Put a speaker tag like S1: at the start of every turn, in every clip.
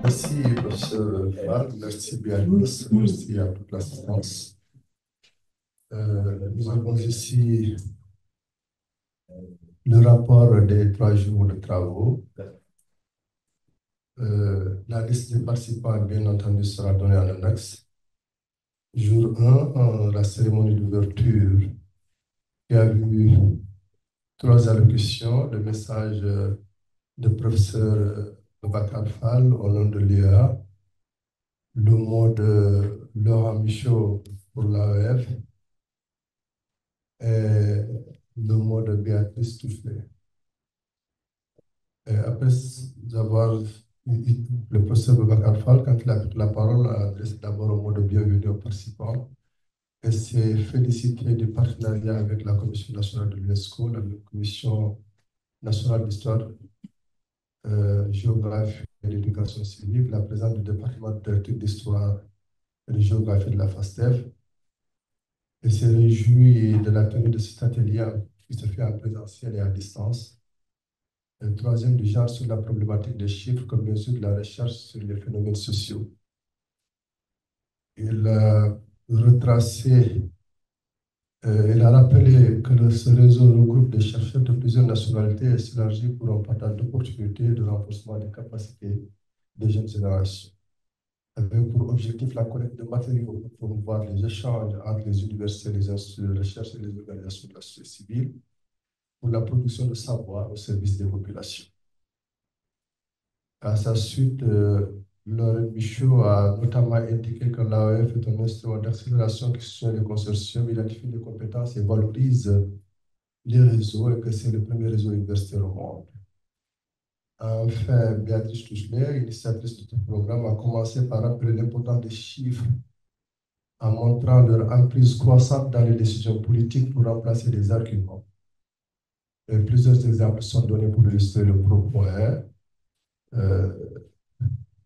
S1: Merci, professeur Fall. Merci, Béatrice. Merci à toute l'assistance. Nous avons ici le rapport des 3 jours de travaux. La liste des participants, bien entendu, sera donnée en annexe. Jour 1, la cérémonie d'ouverture qui a vu 3 allocutions, le message de professeur Babacar Fall au nom de l'IA, le mot de Laurent Michaud pour l'AEF et le mot de Béatrice Toufflet. Et après avoir eu le professeur Babacar Fall, quand il a pris la parole, a adressé d'abord un mot de bienvenue aux participants et s'est félicité du partenariat avec la Commission nationale de l'UNESCO, la Commission nationale d'histoire, géographie et d'éducation civique, la présidente du département d'études d'histoire et de géographie de la FASTEF, et s'est réjoui de la tenue de cet atelier qui se fait en présentiel et à distance. Le troisième du genre sur la problématique des chiffres comme mesure de la recherche sur les phénomènes sociaux. Il a retracé, il a rappelé que ce réseau regroupe des chercheurs de plusieurs nationalités et s'élargit pour un partage d'opportunités et de renforcement des capacités des jeunes générations, avec pour objectif la collecte de matériaux pour promouvoir les échanges entre les universités, les instituts de recherche et les organisations de la société civile pour la production de savoir au service des populations. À sa suite, Laurent Michaud a notamment indiqué que l'AEF est un instrument d'accélération qui soutient les consortiums, identifie les compétences et valorise les réseaux et que c'est le premier réseau universitaire au monde. Enfin, Béatrice Touchler, initiatrice de ce programme, a commencé par rappeler l'importance des chiffres en montrant leur emprise croissante dans les décisions politiques pour remplacer les arguments. Et plusieurs exemples sont donnés pour illustrer le propos.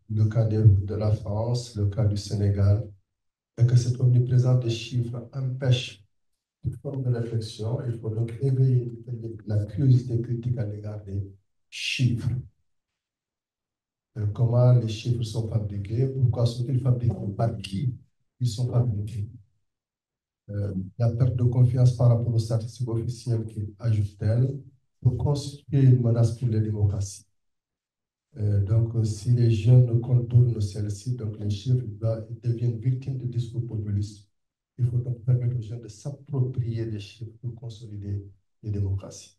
S1: Le cas de la France, le cas du Sénégal, et que cette omniprésence des chiffres empêche toute forme de réflexion. Il faut donc éveiller la curiosité critique à l'égard des chiffres. Comment les chiffres sont fabriqués, pourquoi sont-ils fabriqués, par qui ils sont fabriqués. La perte de confiance par rapport aux statistiques officielles qui ajoute-t-elle pour constituer une menace pour les démocraties. Donc, si les jeunes contournent celles-ci, donc les chiffres ils deviennent victimes de discours populistes. Il faut donc permettre aux jeunes de s'approprier les chiffres pour consolider les démocraties.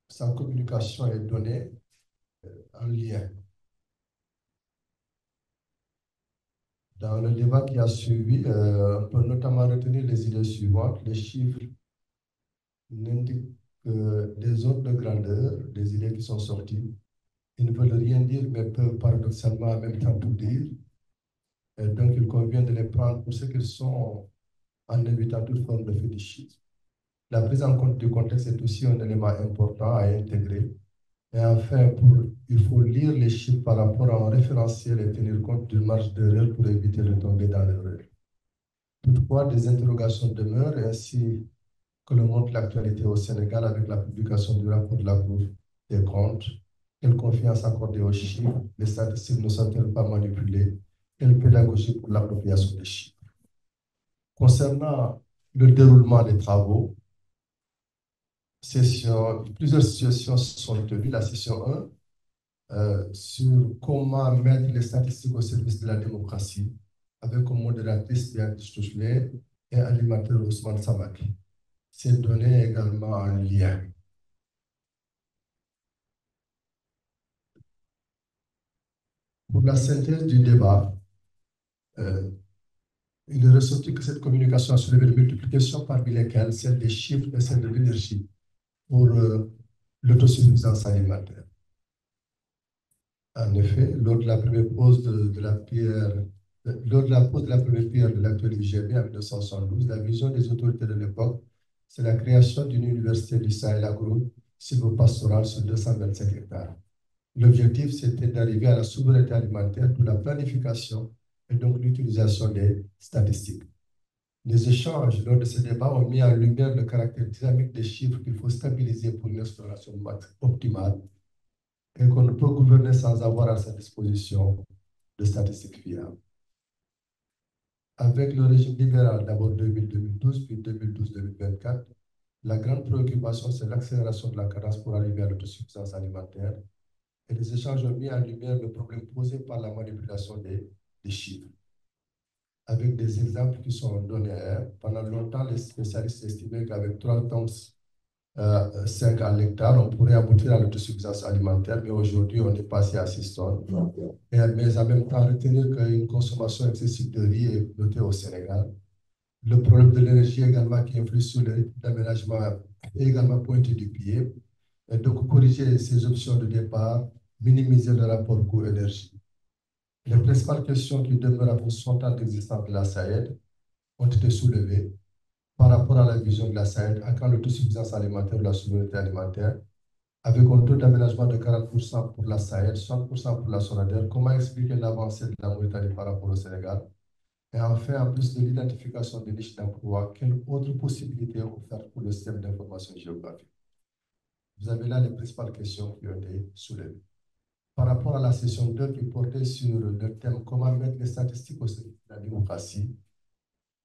S1: Sa communication est donnée en lien. Dans le débat qui a suivi, on peut notamment retenir les idées suivantes. Les chiffres n'indiquent que des ordres de grandeur, des idées qui sont sorties. Ils ne veulent rien dire, mais peuvent paradoxalement en même temps tout dire. Et donc, il convient de les prendre pour ce qu'ils sont en évitant toute forme de fétichisme. La prise en compte du contexte est aussi un élément important à intégrer. Et enfin, il faut lire les chiffres par rapport à un référentiel et tenir compte d'une marge d'erreur pour éviter de tomber dans l'erreur. Toutefois, des interrogations demeurent, ainsi que le montre l'actualité au Sénégal avec la publication du rapport de la Cour des comptes. Quelle confiance accorder aux chiffres? Les statistiques ne sont-elles pas manipulées? Quelle pédagogie pour l'appropriation des chiffres? Concernant le déroulement des travaux, plusieurs sessions sont tenues. La session 1 sur comment mettre les statistiques au service de la démocratie, avec comme modératrice Béatrice Touchlet et animateur Ousmane Samaki. C'est donné également en lien. Pour la synthèse du débat, il est ressorti que cette communication a soulevé de multiples questions, parmi lesquelles celle des chiffres et celle de l'énergie pour l'autosuffisance alimentaire. En effet, lors de la pose de la première pierre de l'actuel IGB en 1972, la vision des autorités de l'époque, c'est la création d'une université du Sahel agro-silvopastorale sur 225 hectares. L'objectif, c'était d'arriver à la souveraineté alimentaire pour la planification et donc l'utilisation des statistiques. Les échanges lors de ces débats ont mis en lumière le caractère dynamique des chiffres qu'il faut stabiliser pour une exploration optimale et qu'on ne peut gouverner sans avoir à sa disposition de statistiques fiables. Avec le régime libéral, d'abord 2000-2012, puis 2012-2024, la grande préoccupation, c'est l'accélération de la cadence pour arriver à l'autosuffisance alimentaire. Et les échanges ont mis en lumière le problème posé par la manipulation des chiffres. Avec des exemples qui sont donnés, hein. Pendant longtemps, les spécialistes estimaient qu'avec 3 tonnes 5 à l'hectare, on pourrait aboutir à l'autosuffisance alimentaire, mais aujourd'hui, on est passé à 6 tonnes. Mais en même temps, retenir qu'une consommation excessive de riz est notée au Sénégal. Le problème de l'énergie également qui influe sur le rythme d'aménagement est également pointé du pied. Et donc, corriger ces options de départ, minimiser le rapport coût-énergie. Les principales questions qui demeurent après 60 ans d'existence de la SAED ont été soulevées par rapport à la vision de la SAED à quand l'autosuffisance alimentaire ou la souveraineté alimentaire, avec un taux d'aménagement de 40% pour la SAED, 60% pour la SONADER. Comment expliquer l'avancée de la Mauritanie par rapport au Sénégal? Et enfin, en plus de l'identification des niches d'emploi, quelles autres possibilités offertes pour le système d'information géographique? Vous avez là les principales questions qui ont été soulevées. Par rapport à la session 2 qui portait sur le thème comment mettre les statistiques au service de la démocratie,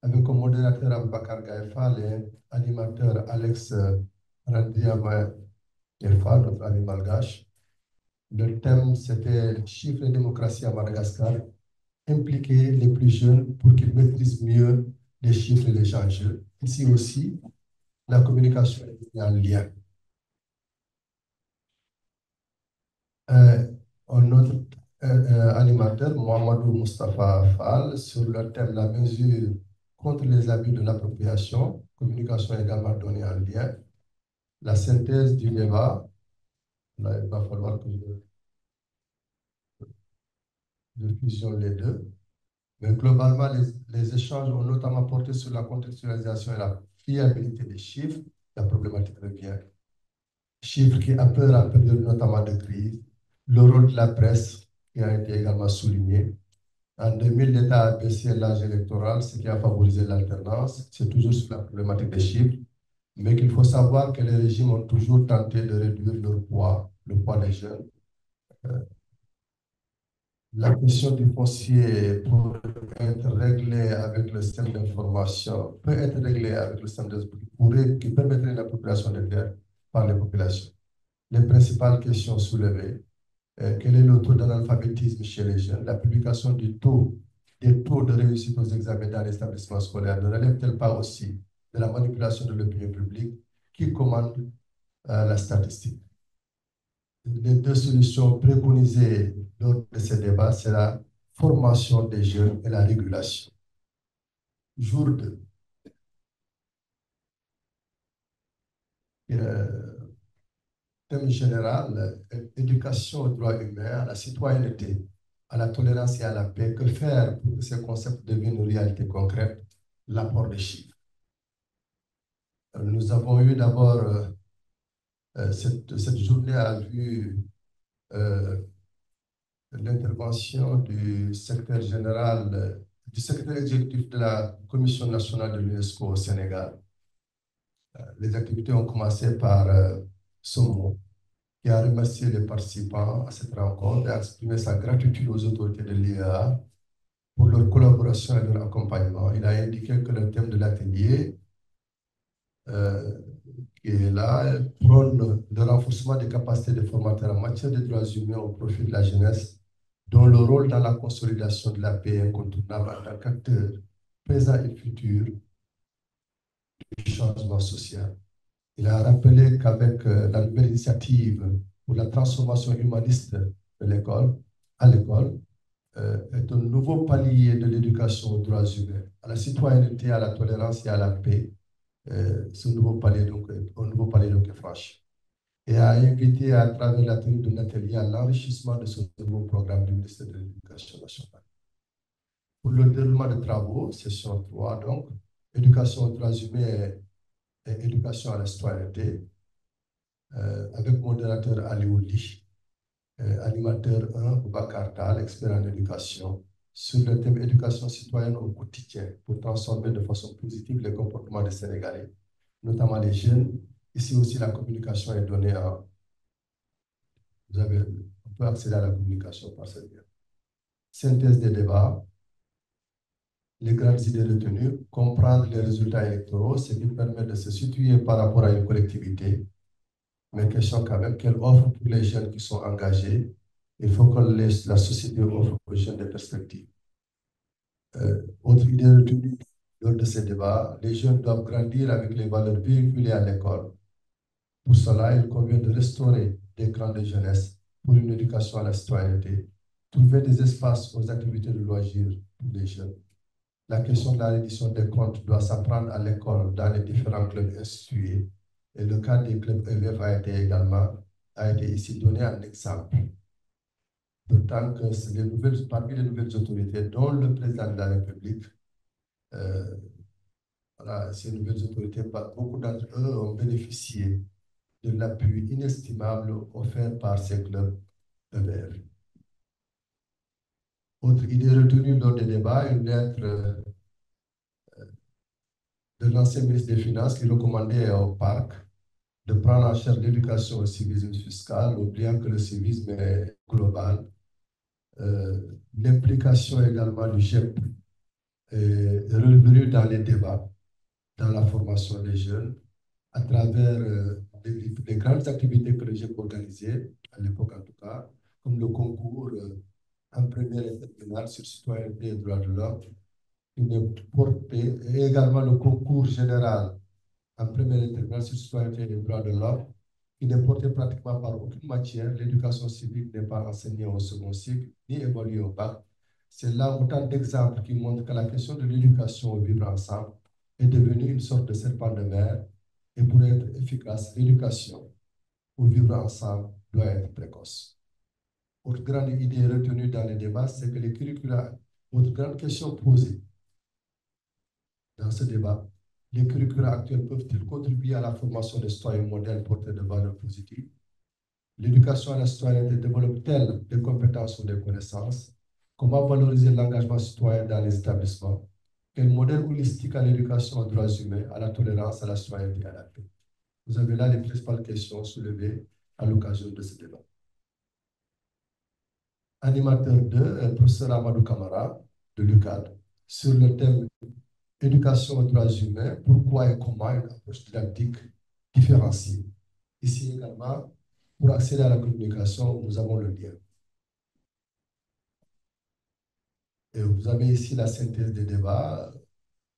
S1: avec comme modérateur Abubakar Gaïfa, et animateur Alex Randiama Gaïfa, notre ami malgache. Le thème, c'était chiffres et démocratie à Madagascar, impliquer les plus jeunes pour qu'ils maîtrisent mieux les chiffres et les enjeux. Ici aussi, la communication est en lien. Un autre animateur, Mohamedou Mustafa Fall, sur le thème la mesure contre les abus de l'appropriation, communication également donnée en lien. La synthèse du débat, là, il va falloir que je fusionne les deux. Mais globalement, les échanges ont notamment porté sur la contextualisation et la fiabilité des chiffres. La problématique revient. Chiffres qui appeurent en période notamment de crise. Le rôle de la presse qui a été également souligné. En 2000, l'État a baissé l'âge électoral, ce qui a favorisé l'alternance. C'est toujours sur la problématique des chiffres. Mais qu'il faut savoir que les régimes ont toujours tenté de réduire leur poids, le poids des jeunes. La question du foncier peut être réglée avec le système d'information, peut être réglée avec le système qui permettrait la population de terre par les populations. Les principales questions soulevées, quel est le taux d'analphabétisme chez les jeunes? La publication des taux de réussite aux examens dans les établissements scolaires ne relève-t-elle pas aussi de la manipulation de l'opinion publique qui commande la statistique? Les deux solutions préconisées lors de ces débats, c'est la formation des jeunes et la régulation. Jour 2. Thème général, éducation aux droits humains, à la citoyenneté, à la tolérance et à la paix. Que faire pour que ces concepts deviennent une réalité concrète? L'apport des chiffres. Nous avons eu d'abord, cette journée a vu l'intervention du secrétaire général, du secrétaire exécutif de la Commission nationale de l'UNESCO au Sénégal. Les activités ont commencé par Somo, qui a remercié les participants à cette rencontre et a exprimé sa gratitude aux autorités de l'IEA pour leur collaboration et leur accompagnement. Il a indiqué que le thème de l'atelier, qui est là, prône le renforcement des capacités des formateurs en matière de droits humains au profit de la jeunesse, dont le rôle dans la consolidation de la paix est incontournable en tant qu'acteur présent et futur du changement social. Il a rappelé qu'avec la nouvelle initiative pour la transformation humaniste de l'école, à l'école, est un nouveau palier de l'éducation aux droits humains, à la citoyenneté, à la tolérance et à la paix. Ce nouveau palier, donc, un nouveau palier donc, est franchi. Et a invité à travers la tenue d'un atelier à l'enrichissement de ce nouveau programme du ministère de l'Éducation nationale. Pour le déroulement des travaux, session 3, donc, éducation aux droits humains et éducation à la citoyenneté, avec modérateur Ali Ouli, animateur 1, Boubacar Tal, expert en éducation, sur le thème éducation citoyenne au quotidien pour transformer de façon positive les comportements des Sénégalais, notamment les jeunes. Ici aussi, la communication est donnée à... On peut accéder à la communication par ce lien. Synthèse des débats, les grandes idées retenues, comprendre les résultats électoraux, ce qui permet de se situer par rapport à une collectivité. Mais question quand même, quelle offre pour les jeunes qui sont engagés? Il faut que la société offre aux jeunes des perspectives. Autre idée retenue lors de ces débats, les jeunes doivent grandir avec les valeurs véhiculées à l'école. Pour cela, il convient de restaurer des camps de jeunesse pour une éducation à la citoyenneté, trouver des espaces aux activités de loisirs pour les jeunes. La question de la reddition des comptes doit s'apprendre à l'école dans les différents clubs institués. Et le cas des clubs EVF a été ici donné en exemple. D'autant que parmi les nouvelles autorités, dont le président de la République, voilà, ces nouvelles autorités, beaucoup d'entre eux ont bénéficié de l'appui inestimable offert par ces clubs EVF. Autre idée retenue lors des débats, une lettre de l'ancien ministre des Finances qui recommandait au parc de prendre en charge l'éducation au civisme fiscal, oubliant que le civisme est global. L'implication également du GEP est revenue dans les débats, dans la formation des jeunes, à travers les grandes activités que le GEP organisait, à l'époque en tout cas, comme le concours en première et terminale sur citoyenneté et droits de l'homme, et également le concours général en première et terminale sur citoyenneté et droits de l'homme, qui n'est porté pratiquement par aucune matière. L'éducation civique n'est pas enseignée au second cycle, ni évaluée au bac. C'est là autant d'exemples qui montrent que la question de l'éducation au vivre ensemble est devenue une sorte de serpent de mer. Et pour être efficace, l'éducation au vivre ensemble doit être précoce. Autre grande idée retenue dans les débats, c'est que les curricula, autre grande question posée dans ce débat, les curricula actuels peuvent-ils contribuer à la formation des citoyens modèles porteurs de valeurs positives? L'éducation à la citoyenneté développe-t-elle des compétences ou des connaissances? Comment valoriser l'engagement citoyen dans les établissements? Quel modèle holistique à l'éducation aux droits humains, à la tolérance, à la citoyenneté et à la paix? Vous avez là les principales questions soulevées à l'occasion de ce débat. Animateur 2, professeur Amadou Kamara de l'UCAD, sur le thème éducation aux droits humains, pourquoi et comment une approche didactique différenciée. Ici également, pour accéder à la communication, nous avons le lien. Et vous avez ici la synthèse des débats,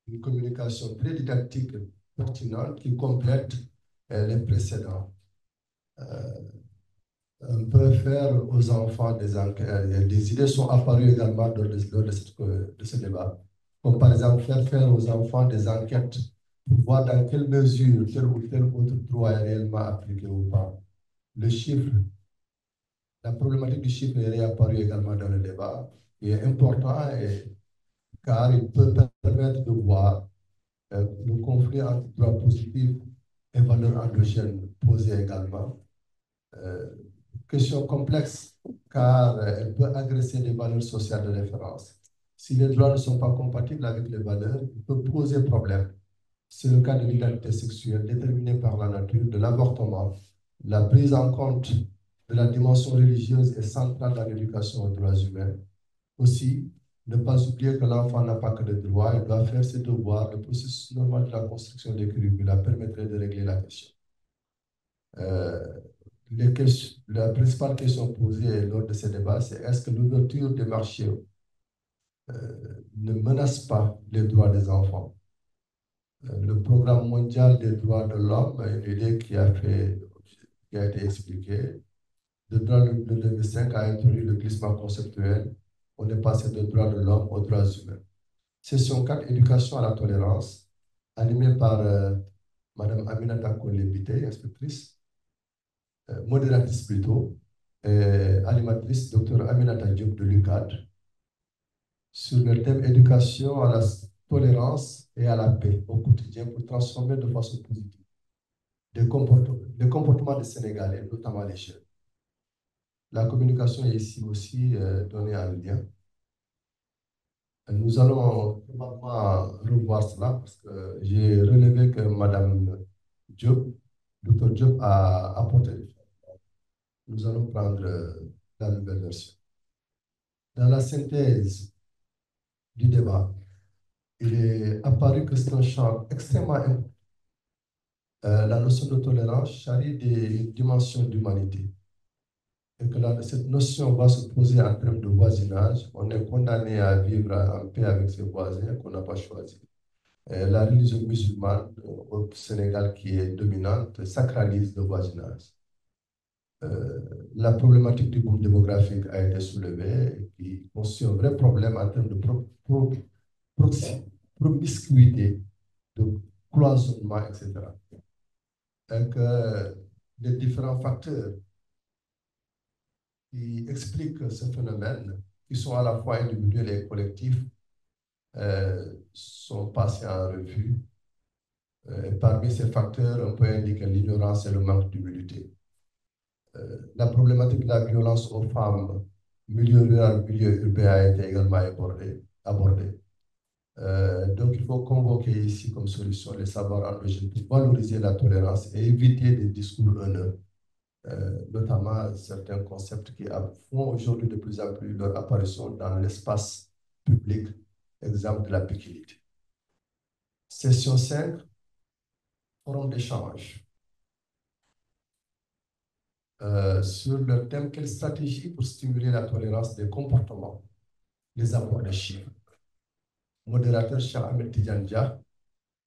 S1: une communication très didactique, pertinente, qui complète les précédents. On peut faire aux enfants des enquêtes. Des idées sont apparues également lors de ce débat. Comme par exemple, faire aux enfants des enquêtes pour voir dans quelle mesure tel ou tel autre droit est réellement appliqué ou pas. Le chiffre, la problématique du chiffre est réapparue également dans le débat. Il est important car il peut permettre de voir le conflit entre droits positifs et valeurs endogènes posées également. Question complexe car elle peut agresser les valeurs sociales de référence. Si les droits ne sont pas compatibles avec les valeurs, il peut poser problème. C'est le cas de l'identité sexuelle déterminée par la nature, de l'avortement. La prise en compte de la dimension religieuse est centrale dans l'éducation aux droits humains. Aussi, ne pas oublier que l'enfant n'a pas que des droits, il doit faire ses devoirs. Le processus normal de la construction des curricula permettrait de régler la question. La principale question posée lors de ces débats, c'est est-ce que l'ouverture des marchés ne menace pas les droits des enfants? Le programme mondial des droits de l'homme, une idée qui a été expliquée, de 2005 a introduit le glissement conceptuel. On est passé de droits de l'homme aux droits humains. Session 4, éducation à la tolérance, animée par Mme Aminata Kollé-Biteye, inspectrice, modératrice plutôt, animatrice, Dr Aminata Diop de l'UCAD, sur le thème éducation à la tolérance et à la paix au quotidien pour transformer de façon positive les comportements des Sénégalais, notamment les jeunes. La communication est ici aussi donnée en lien. Nous allons probablement revoir cela parce que j'ai relevé que Madame Diop, Dr Diop a apporté. Nous allons prendre la nouvelle version. Dans la synthèse du débat, il est apparu que c'est un champ extrêmement important. La notion de tolérance charrie des dimensions d'humanité. Et que cette notion va se poser en termes de voisinage. On est condamné à vivre en paix avec ses voisins qu'on n'a pas choisi. La religion musulmane au Sénégal qui est dominante sacralise le voisinage. La problématique du boom démographique a été soulevée, qui constitue un vrai problème en termes de promiscuité, de cloisonnement, etc. Et que les différents facteurs qui expliquent ce phénomène, qui sont à la fois individuels et collectifs, sont passés en revue. Et parmi ces facteurs, on peut indiquer l'ignorance et le manque d'humilité. La problématique de la violence aux femmes, milieu rural, milieu urbain a été également abordée. Donc, il faut convoquer ici comme solution les savoirs endogènes pour valoriser la tolérance et éviter des discours haineux, notamment certains concepts qui font aujourd'hui de plus en plus leur apparition dans l'espace public, exemple de la piquilité. Session 5, forum d'échange. Sur le thème quelle stratégie pour stimuler la tolérance des comportements, les apports des chiffres. Modérateur Cheikh Ahmed Tidiane Dia,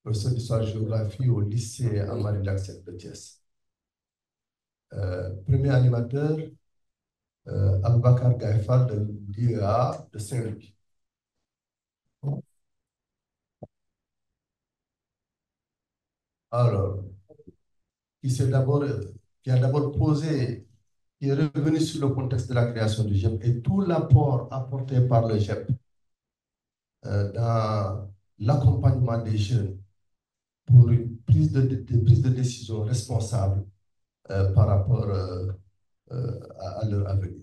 S1: professeur d'histoire-géographie au lycée Amari Laxet de Thiès. Premier animateur, Aboubakar Gaïfal de l'IEA de Saint-Louis. Alors, qui a d'abord posé, qui est revenu sur le contexte de la création du GEP et tout l'apport apporté par le GEP dans l'accompagnement des jeunes pour une prise de décision responsable par rapport à leur avenir.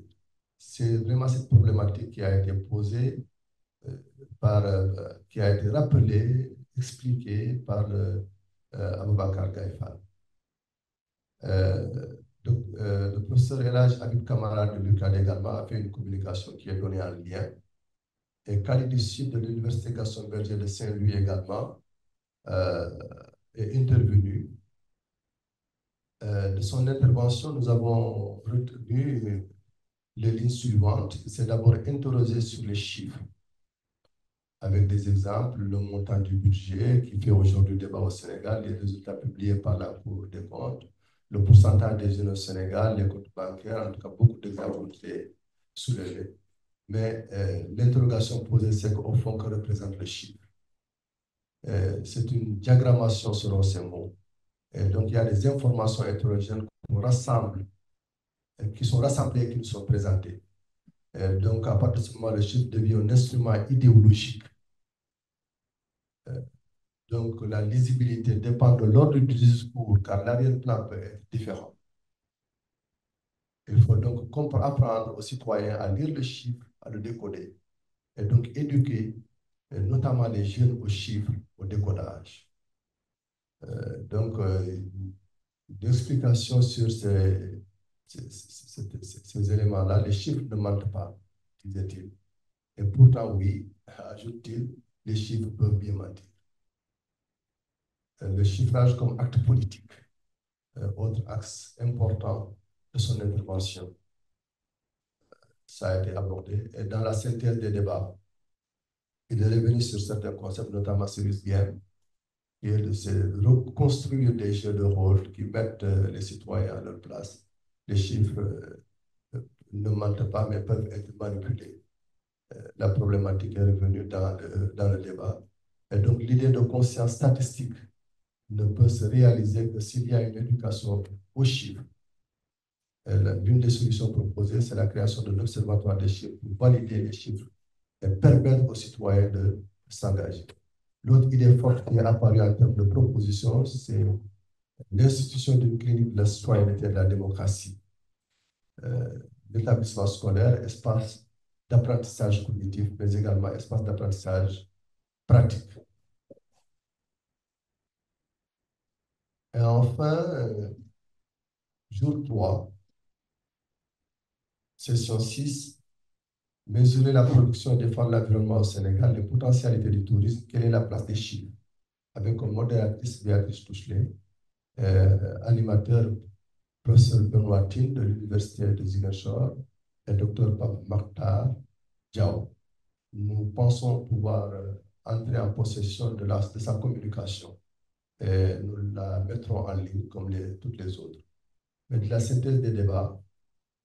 S1: C'est vraiment cette problématique qui a été posée, qui a été rappelée, expliquée par Aboubakar Gaïfal. Le professeur Elhaj Habib Kamara de l'UQAD également a fait une communication qui est donnée en lien. Et Khalid Dussi de l'Université Gaston Berger de Saint-Louis également est intervenu. De son intervention, nous avons retenu les lignes suivantes. C'est d'abord interroger sur les chiffres, avec des exemples, le montant du budget qui fait aujourd'hui débat au Sénégal, les résultats publiés par la Cour des comptes, le pourcentage des jeunes au Sénégal, les comptes bancaires, en tout cas beaucoup d'exemples ont été soulevés. Mais l'interrogation posée, c'est qu'au fond, que représente le chiffre? C'est une diagrammation selon ces mots. Et donc, il y a des informations hétérogènes qu'on rassemble, qui sont rassemblées et qui nous sont présentées. Et donc, à partir de ce moment, le chiffre devient un instrument idéologique. Donc, la lisibilité dépend de l'ordre du discours, car l'arrière-plan peut être différent. Il faut donc apprendre aux citoyens à lire le chiffre, à le décoder, et donc éduquer, notamment les jeunes aux chiffres, au décodage. Donc, d'explication sur ces éléments-là, les chiffres ne mentent pas, disait-il. Et pourtant, oui, ajoute-t-il, les chiffres peuvent bien mentir. Le chiffrage comme acte politique, autre axe important de son intervention. Ça a été abordé. Et dans la synthèse des débats, il est revenu sur certains concepts, notamment Serious Game, qui est de reconstruire des jeux de rôle qui mettent les citoyens à leur place. Les chiffres ne mentent pas, mais peuvent être manipulés. La problématique est revenue dans le débat. Et donc, l'idée de conscience statistique ne peut se réaliser que s'il y a une éducation aux chiffres. L'une des solutions proposées, c'est la création d'un observatoire des chiffres pour valider les chiffres et permettre aux citoyens de s'engager. L'autre idée forte qui est apparue en termes de proposition, c'est l'institution d'une clinique de la citoyenneté et de la démocratie. L'établissement scolaire, espace d'apprentissage cognitif, mais également espace d'apprentissage pratique. Et enfin, jour 3, session 6, mesurer la production et défendre l'environnement au Sénégal, les potentialités du tourisme, quelle est la place des chiffres, avec comme modératrice Béatrice Touchelet, animateur professeur Benoît Tine de l'Université de Ziguinchor et Dr Pape Makhtar Diaw. Nous pensons pouvoir entrer en possession de sa communication et nous la mettrons en ligne comme toutes les autres. Mais de la synthèse des débats,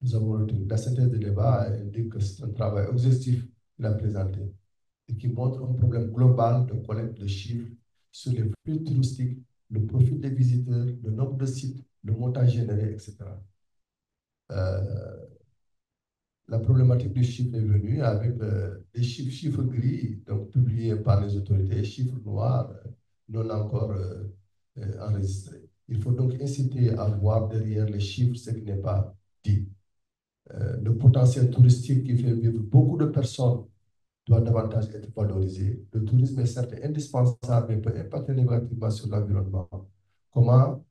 S1: nous avons retenu. La synthèse des débats indique que c'est un travail exhaustif qu'il a présenté et qui montre un problème global de collecte de chiffres sur les flux touristiques, le profil des visiteurs, le nombre de sites, le montant généré, etc. La problématique du chiffre est venue avec des chiffres gris, donc publiés par les autorités, et chiffres noirs non encore enregistrés. Il faut donc inciter à voir derrière les chiffres ce qui n'est pas dit. Le potentiel touristique qui fait vivre beaucoup de personnes doit davantage être valorisé. Le tourisme est certes indispensable, mais peut impacter négativement sur l'environnement. Comment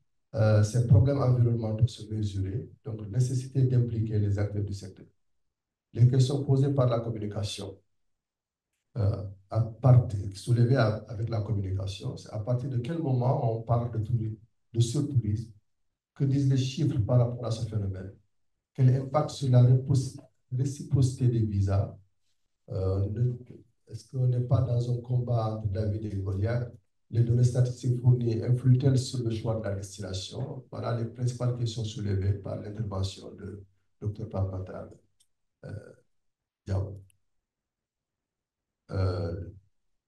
S1: ces problèmes environnementaux se mesurer? Donc, la nécessité d'impliquer les acteurs du secteur. Les questions posées par la communication, soulevées avec la communication, c'est à partir de quel moment on parle de surtourisme? Que disent les chiffres par rapport à ce phénomène? Quel impact sur la réciprocité des visas? Est-ce qu'on n'est pas dans un combat entre David et Goliath? Les données statistiques fournies influent-elles sur le choix de la destination? Voilà les principales questions soulevées par l'intervention de Dr. Papatar Diaw.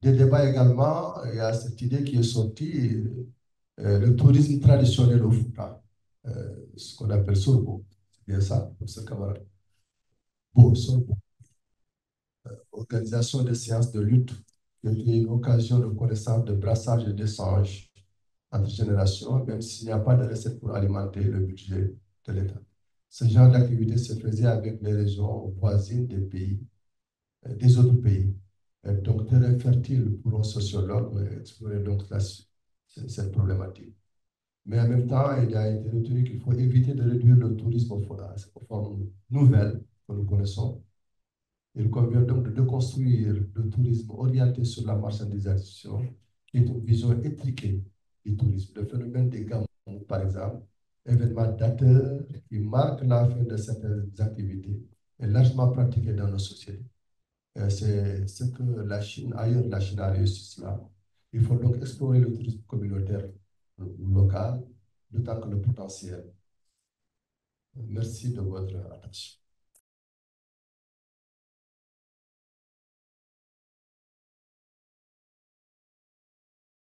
S1: Des débats également, il y a cette idée qui est sortie, le tourisme traditionnel au Fouta, ce qu'on appelle Sorbo. C'est bien ça, professeur Camara. Bon, Sorbo. Organisation de séances de lutte, qui est une occasion de connaissance, de brassage et d'échange entre générations, même s'il n'y a pas de recette pour alimenter le budget de l'État. Ce genre d'activité se faisait avec les régions voisines des pays, des autres pays. Donc, terrain fertile pour un sociologue explorer donc cette problématique. Mais en même temps, il a été retenu qu'il faut éviter de réduire le tourisme aux formes nouvelles que nous connaissons. Il convient donc de déconstruire le tourisme orienté sur la marchandisation, qui est une vision étriquée du tourisme. Le phénomène des gamous, par exemple, événement dateur qui marque la fin de certaines activités, est largement pratiqué dans nos sociétés. C'est ce que la Chine, ailleurs, la Chine a réussi cela. Il faut donc explorer le tourisme communautaire ou local, d'autant que le potentiel. Merci de votre attention.